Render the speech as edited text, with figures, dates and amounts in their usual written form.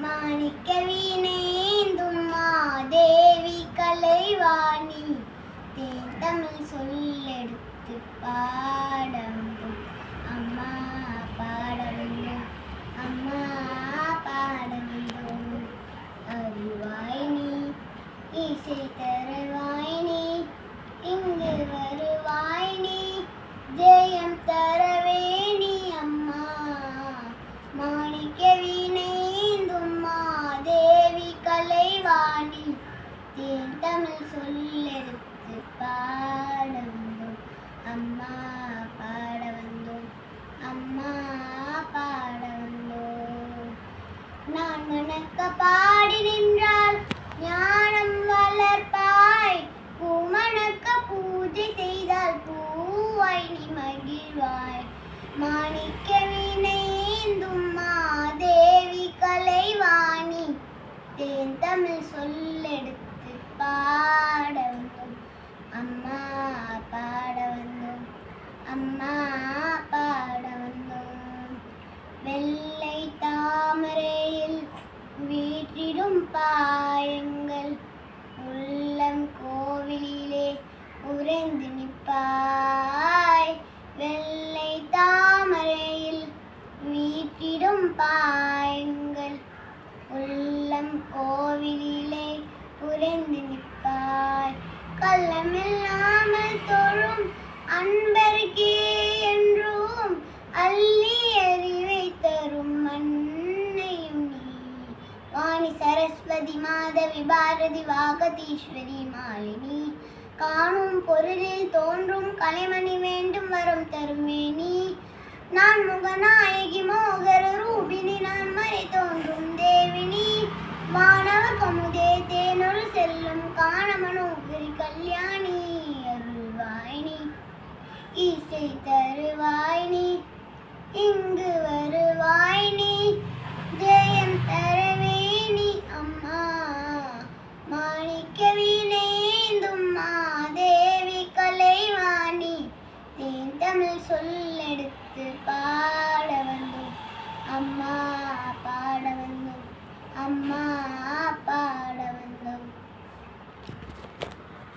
மாணிக்க வீணேந்தும் மாதேவி கலைவாணி தேன் தமிழ் சொல்லெடுத்து பாட வந்தோம் அம்மா பாட வந்தோம் அம்மா பாட வந்தோம். அருள்வாய் நீ இசை தருவாய் நீ இங்கு வருவாய் நீ ஜெயம் தரவே நீ அம்மா. மாணிக்க வீணேந்தும் மாதேவி கலைவாணி தேன் தமிழ் சொல்லெடுத்து பாட வந்தோம் அம்மா பாட வந்தோம் அம்மா பாட வந்தோம். நான் மணக்க பாடி நின்றால் ஞானம் வளர்ப்பாய், பூமணக்க பூஜை செய்தால் பூவாய் நீ மகிழ்வாய். மாணிக்க வீணேந்தும் மாதேவி கலைவாணி தேன் தமிழ் சொல்லெடுத்து பாட வந்தோம் அம்மா பாட வந்தோம் அம்மா பாட வந்தோம். வெள்ளை தாமரையில் வீற்றிடும் பாயங்கள் உள்ளம் கோவிலிலே உறைந்து நிற்பாய். வெள்ளை தாமரையில் வீற்றிடும் பாயங்கள் உள்ளம் கோவிலிலே உறைந்து நிற்பாய். கள்ளமில்லாமல் தொழும் அன்பருக்கே என்றும் அள்ளி அறிவை தரும் அன்னையும் நீ. வாணி சரஸ்வதி மாதவி பாரதி வாகதீஸ்வரி மாலினி காணும் பொருளில் தோன்றும் கலைமணி வேண்டும் வரம் தருமேனி. நான் முகநாயகி மோகர ரூபினி நான் மறை தோன்றும் தேவினி. வானவ கமுதே தேனொரு செல்லும் காண மனோகரி கல்யாணி. அருள்வாய் நீ இசை தருவாய் நீ இங்கு வருவாய் நீ ஜெயம் தரவே நீ அம்மா. மாணிக்க வீணேந்தும் மாதேவி கலைவாணி தேன் தமிழ் சொல்லெடுத்து பாட வந்தோம் அம்மா பாட வந்தோம் அம்மா பாட